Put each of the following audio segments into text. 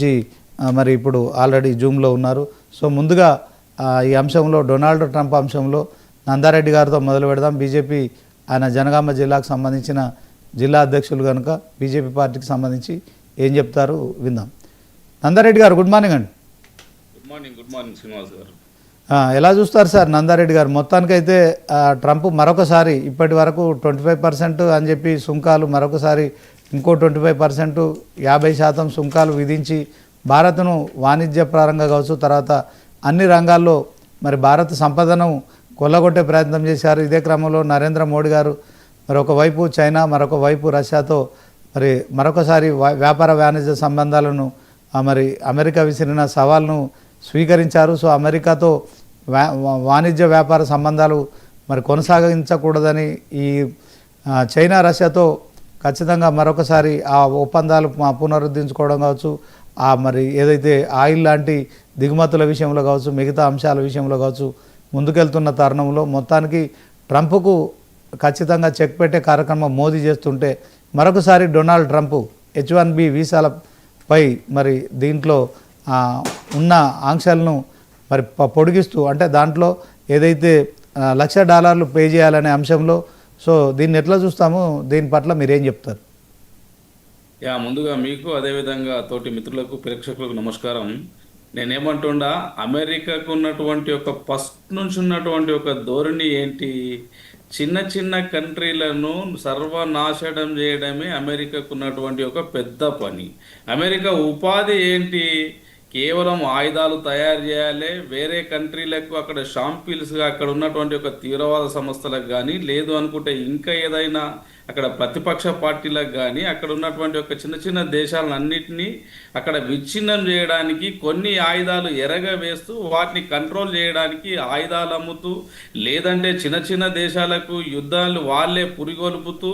G మరి ఇప్పుడు already జూమ్లో ఉన్నారు. సో ముందుగా ఈ అంశంలో డొనాల్డ్ ట్రంప్ అంశంలో నందారెడ్డి గారితో మొదలు పెడదాం. బీజేపీ ఆయన జనగామ జిల్లాకు సంబంధించిన జిల్లా అధ్యక్షులు కనుక బీజేపీ పార్టీకి సంబంధించి ఏం చెప్తారు విందాం. నందారెడ్డి గారు గుడ్ మార్నింగ్ అండి. గుడ్ మార్నింగ్ శ్రీనివాస్ గారు. ఎలా చూస్తారు సార్ నందారెడ్డి గారు? మొత్తానికైతే ట్రంప్ మరొకసారి ఇప్పటి వరకు 25% అని చెప్పి సుంకాలు మరొకసారి ఇంకో 25% 50% సుంకాలు విధించి భారత్ను వాణిజ్య పరంగా కావచ్చు, తర్వాత అన్ని రంగాల్లో మరి భారత్ సంపదను కొల్లగొట్టే ప్రయత్నం చేశారు. ఇదే క్రమంలో నరేంద్ర మోడీ గారు మరొక వైపు చైనా, మరొక వైపు రష్యాతో మరి మరొకసారి వ్యాపార వాణిజ్య సంబంధాలను మరి అమెరికా విసిరిన సవాల్ను స్వీకరించారు. సో అమెరికాతో వాణిజ్య వ్యాపార సంబంధాలు మరి కొనసాగించకూడదని ఈ చైనా రష్యాతో ఖచ్చితంగా మరొకసారి ఆ ఒప్పందాలు పునరుద్ధరించుకోవడం కావచ్చు, మరి ఏదైతే ఆయిల్ లాంటి దిగుమతుల విషయంలో కావచ్చు, మిగతా అంశాల విషయంలో కావచ్చు ముందుకెళ్తున్న తరుణంలో మొత్తానికి ట్రంప్కు ఖచ్చితంగా చెక్ పెట్టే కార్యక్రమం మోదీ చేస్తుంటే మరొకసారి డొనాల్డ్ ట్రంప్ H1B వీసాలపై మరి దీంట్లో ఉన్న ఆంక్షలను మరి పొడిగిస్తూ, అంటే దాంట్లో ఏదైతే $1,00,000 పే చేయాలనే అంశంలో, సో దీన్ని ఎట్లా చూస్తాము? దీని పట్ల మీరేం చెప్తారు? ముందుగా మీకు అదేవిధంగా తోటి మిత్రులకు ప్రేక్షకులకు నమస్కారం. నేనేమంటుండా, అమెరికాకు ఉన్నటువంటి ఒక ఫస్ట్ నుంచి ఉన్నటువంటి ఒక ధోరణి ఏంటి? చిన్న చిన్న కంట్రీలను సర్వనాశనం చేయడమే అమెరికాకు ఉన్నటువంటి ఒక పెద్ద పని. అమెరికా ఉపాధి ఏంటి? కేవలం ఆయుధాలు తయారు చేయాలి, వేరే కంట్రీలకు అక్కడ షాంపిల్స్గా అక్కడ ఉన్నటువంటి ఒక తీవ్రవాద సంస్థలకు కానీ, లేదు అనుకుంటే ఇంకా ఏదైనా అక్కడ ప్రతిపక్ష పార్టీలకు కానీ అక్కడ ఉన్నటువంటి ఒక చిన్న చిన్న దేశాలన్నింటినీ అక్కడ విచ్ఛిన్నం చేయడానికి కొన్ని ఆయుధాలు ఎరగవేస్తూ వాటిని కంట్రోల్ చేయడానికి ఆయుధాలు అమ్ముతూ, లేదంటే చిన్న చిన్న దేశాలకు యుద్ధాలు వాళ్ళే పురిగొల్పుతూ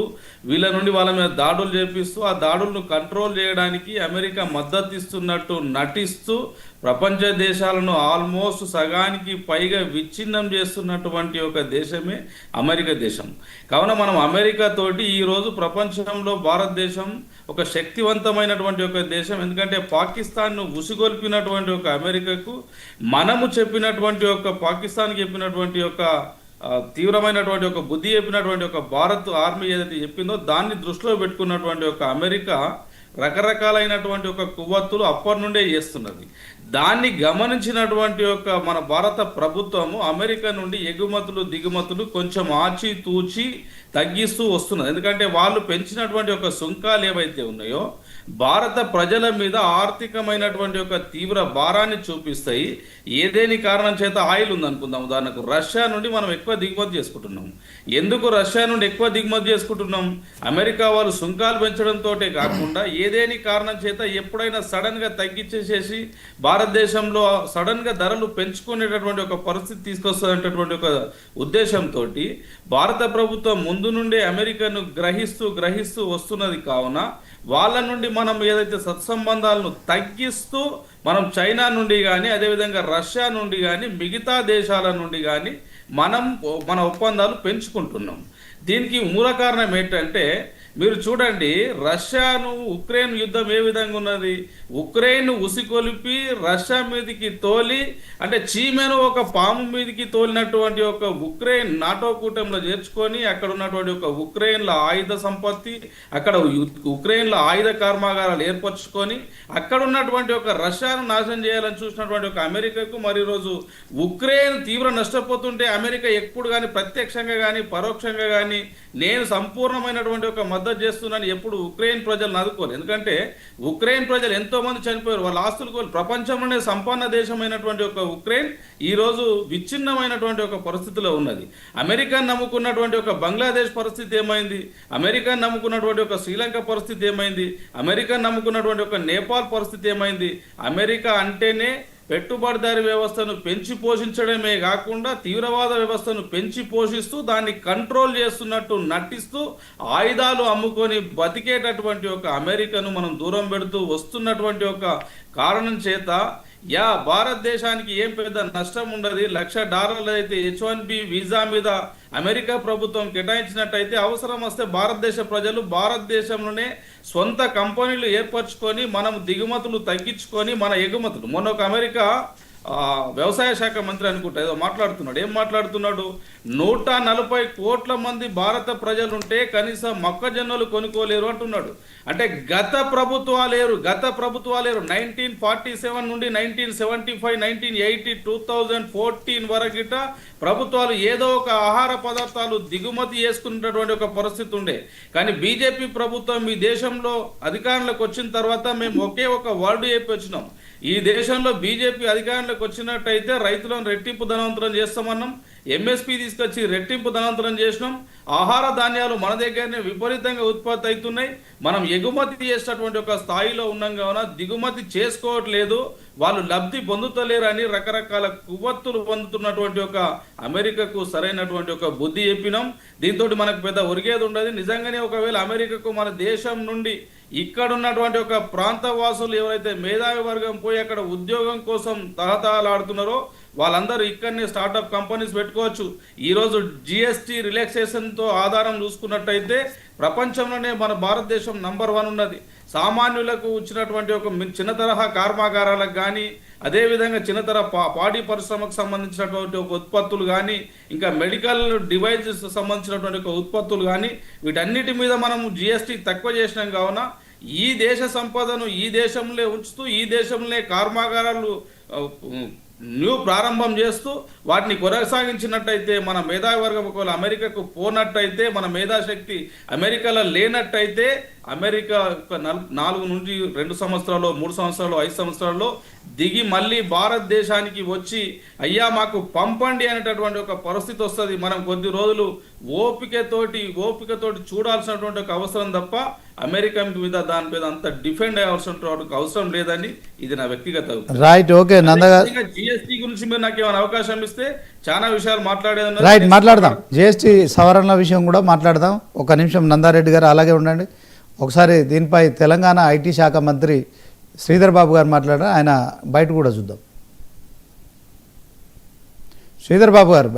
వీళ్ళ నుండి వాళ్ళ మీద దాడులు చేపిస్తూ ఆ దాడులను కంట్రోల్ చేయడానికి అమెరికా మద్దతు ఇస్తున్నట్టు నటిస్తూ ప్రపంచ దేశాలను ఆల్మోస్ట్ సగానికి పైగా విచ్ఛిన్నం చేస్తున్నటువంటి ఒక దేశమే అమెరికా దేశం. కావున మనం అమెరికా తోటి ఈరోజు ప్రపంచంలో భారతదేశం ఒక శక్తివంతమైనటువంటి ఒక దేశం. ఎందుకంటే పాకిస్తాన్ను ఉసిగొల్పినటువంటి ఒక అమెరికాకు మనము చెప్పినటువంటి ఒక పాకిస్తాన్కి చెప్పినటువంటి ఒక తీవ్రమైనటువంటి ఒక బుద్ధి చెప్పినటువంటి ఒక భారత్ ఆర్మీ ఏదైతే చెప్పిందో దాన్ని దృష్టిలో పెట్టుకున్నటువంటి ఒక అమెరికా రకరకాలైనటువంటి ఒక కువ్వత్తులు అప్పటి నుండే చేస్తున్నది. దాన్ని గమనించినటువంటి ఒక మన భారత ప్రభుత్వము అమెరికా నుండి ఎగుమతులు దిగుమతులు కొంచెం ఆచితూచి తగ్గిస్తూ వస్తున్నది. ఎందుకంటే వాళ్ళు పెంచినటువంటి ఒక సుంకాలు ఏవైతే ఉన్నాయో భారత ప్రజల మీద ఆర్థికమైనటువంటి ఒక తీవ్ర భారాన్ని చూపిస్తాయి. ఏదేని కారణం చేత ఆయిల్ ఉందనుకుందాం, ఉదాహరణకు రష్యా నుండి మనం ఎక్కువ దిగుమతి చేసుకుంటున్నాం. ఎందుకు రష్యా నుండి ఎక్కువ దిగుమతి చేసుకుంటున్నాం? అమెరికా వాళ్ళు సుంకాలు పెంచడంతో కాకుండా ఏదేని కారణం చేత ఎప్పుడైనా సడన్గా తగ్గించేసేసి భారతదేశంలో సడన్గా ధరలు పెంచుకునేటటువంటి ఒక పరిస్థితి తీసుకొస్తున్నటువంటి ఒక ఉద్దేశంతో భారత ప్రభుత్వం ముందు నుండే అమెరికాను గ్రహిస్తూ వస్తున్నది. కావున వాళ్ళ నుండి మనం ఏదైతే సత్సంబంధాలను తగ్గిస్తూ మనం చైనా నుండి కానీ, అదేవిధంగా రష్యా నుండి కానీ, మిగతా దేశాల నుండి కానీ మన ఒప్పందాలు పెంచుకుంటున్నాం. దీనికి మూల కారణం ఏంటంటే, మీరు చూడండి, రష్యాను ఉక్రెయిన్ యుద్ధం ఏ విధంగా ఉన్నది? ఉక్రెయిన్ ఉసికొలిపి రష్యా మీదకి తోలి, అంటే చీమెను ఒక పాము మీదకి తోలినటువంటి ఒక ఉక్రెయిన్ నాటో కూటమిలో చేర్చుకొని అక్కడ ఉన్నటువంటి ఒక ఉక్రెయిన్ల ఆయుధ సంపత్తి, అక్కడ ఉక్రెయిన్ల ఆయుధ కర్మాగారాలు ఏర్పరచుకొని అక్కడ ఉన్నటువంటి ఒక రష్యాను నాశనం చేయాలని చూసినటువంటి ఒక అమెరికాకు మరి ఈరోజు ఉక్రెయిన్ తీవ్ర నష్టపోతుంటే అమెరికా ఎప్పుడు కానీ ప్రత్యక్షంగా కానీ పరోక్షంగా కానీ నేను సంపూర్ణమైనటువంటి ఒక మద్దతు చేస్తున్నాను ఎప్పుడు ఉక్రెయిన్ ప్రజలను ఆదుకోలేదు. ఎందుకంటే ఉక్రెయిన్ ప్రజలు ఎంతో మంది చనిపోయారు, వాళ్ళ ఆస్తులు కోల్పోయారు. ప్రపంచంలోనే సంపన్న దేశమైనటువంటి ఒక ఉక్రెయిన్ ఈరోజు విచ్ఛిన్నమైనటువంటి ఒక పరిస్థితిలో ఉన్నది. అమెరికాను నమ్ముకున్నటువంటి ఒక బంగ్లాదేశ్ పరిస్థితి ఏమైంది? అమెరికాను నమ్ముకున్నటువంటి ఒక శ్రీలంక పరిస్థితి ఏమైంది? అమెరికాను నమ్ముకున్నటువంటి ఒక నేపాల్ పరిస్థితి ఏమైంది? అమెరికా అంటేనే పెట్టుబడిదారి వ్యవస్థను పెంచి పోషించడమే కాకుండా తీవ్రవాద వ్యవస్థను పెంచి పోషిస్తూ దాన్ని కంట్రోల్ చేస్తున్నట్టు నటిస్తూ ఆయుధాలు అమ్ముకొని బతికేటటువంటి ఒక అమెరికాను మనం దూరం పెడుతూ వస్తున్నటువంటి ఒక కారణం చేత భారతదేశానికి ఏం పెద్ద నష్టం ఉండదు. $1,00,000 అయితే H1B వీసా మీద అమెరికా ప్రభుత్వం కేటాయించినట్టయితే అవసరం వస్తే భారతదేశ ప్రజలు భారతదేశంలోనే సొంత కంపెనీలు ఏర్పరచుకొని మనం దిగుమతులు తగ్గించుకొని మన ఎగుమతులు. మొన్న ఒక అమెరికా వ్యవసాయ శాఖ మంత్రి అనుకుంటా ఏదో మాట్లాడుతున్నాడు. ఏం మాట్లాడుతున్నాడు? 140 కోట్ల మంది భారత ప్రజలుంటే కనీసం మొక్కజొన్నలు కొనుక్కోలేరు అంటున్నాడు. అంటే గత ప్రభుత్వాలేరు 1947 నుండి 1975, 1980, 2014 వరకిట ప్రభుత్వాలు ఏదో ఒక ఆహార పదార్థాలు దిగుమతి చేసుకున్నటువంటి ఒక పరిస్థితి ఉండే. కానీ బీజేపీ ప్రభుత్వం ఈ దేశంలో అధికారంలోకి వచ్చిన తర్వాత మేము ఒకే ఒక వర్డ్ చెప్పి వచ్చినాం. ఈ దేశంలో బీజేపీ అధికారంలోకి వచ్చినట్టయితే రైతులను రెట్టింపు ధనవంతులం చేస్తామన్నాం. ఎంఎస్పీ తీసుకొచ్చి రెట్టింపు ధనవంతులం చేసినాం. ఆహార ధాన్యాలు మన దగ్గరనే విపరీతంగా ఉత్పత్తి అవుతున్నాయి. మనం ఎగుమతి చేసేటటువంటి ఒక స్థాయిలో ఉన్నాం కావున దిగుమతి చేసుకోవట్లేదు, వాళ్ళు లబ్ధి పొందుతలేరని రకరకాల కువత్తులు పొందుతున్నటువంటి ఒక అమెరికాకు సరైనటువంటి ఒక బుద్ధి చెప్పినాం. దీంతో మనకు పెద్ద ఒరిగేది ఉండదు. నిజంగానే ఒకవేళ అమెరికాకు మన దేశం నుండి ఇక్కడ ఉన్నటువంటి ఒక ప్రాంత వాసులు ఎవరైతే మేధావి వర్గం పోయి అక్కడ ఉద్యోగం కోసం తహతహలాడుతున్నారో వాళ్ళందరూ ఇక్కడనే స్టార్టప్ కంపెనీస్ పెట్టుకోవచ్చు. ఈరోజు జిఎస్టీ రిలాక్సేషన్తో ఆధారం చూసుకున్నట్టయితే ప్రపంచంలోనే మన భారతదేశం నంబర్ 1 ఉన్నది. సామాన్యులకు వచ్చినటువంటి ఒక చిన్న తరహా కర్మాగారాలకు కానీ, అదేవిధంగా చిన్న తరహా పాడి పరిశ్రమకు సంబంధించినటువంటి ఒక ఉత్పత్తులు కానీ, ఇంకా మెడికల్ డివైజెస్ సంబంధించినటువంటి ఒక ఉత్పత్తులు కానీ, వీటన్నిటి మీద మనము జిఎస్టీ తక్కువ చేసినాం కావున ఈ దేశ సంపదను ఈ దేశంలో ఉంచుతూ ఈ దేశంలో కర్మాగారాలు ప్రారంభం చేస్తూ వాటిని కొనసాగించినట్టయితే మన మేధావి వర్గం ఒకవేళ అమెరికాకు పోనట్టయితే, మన మేధాశక్తి అమెరికాలో లేనట్టయితే అమెరికా 4 నుండి 2 సంవత్సరాలు 3 సంవత్సరాలు 5 సంవత్సరాల్లో దిగి మళ్ళీ భారతదేశానికి వచ్చి అయ్యా మాకు పంపండి అనేటటువంటి ఒక పరిస్థితి వస్తుంది. మనం కొద్ది రోజులు ఓపికతోటి చూడాల్సినటువంటి ఒక అవసరం తప్ప అమెరికా మీద దాని మీద అంత డిఫెండ్ అయ్యాల్సినటువంటి అవసరం లేదని ఇది నా వ్యక్తిగత రైట్. ఓకే నందగారు, జిఎస్టీ గురించి మీరు నాకు ఏమైనా అవకాశం ఇస్తే చాలా విషయాలు మాట్లాడేది. రైట్, మాట్లాడదాం. జిఎస్టీ సవరణల విషయం కూడా మాట్లాడదాం. ఒక నిమిషం నందారెడ్డి గారు అలాగే ఉండండి. ఒకసారి దీనిపై తెలంగాణ ఐటీ శాఖ మంత్రి శ్రీధర్ బాబు గారు మాట్లాడారు. ఆయన బయట కూడా చూద్దాం. శ్రీధర్ బాబు గారు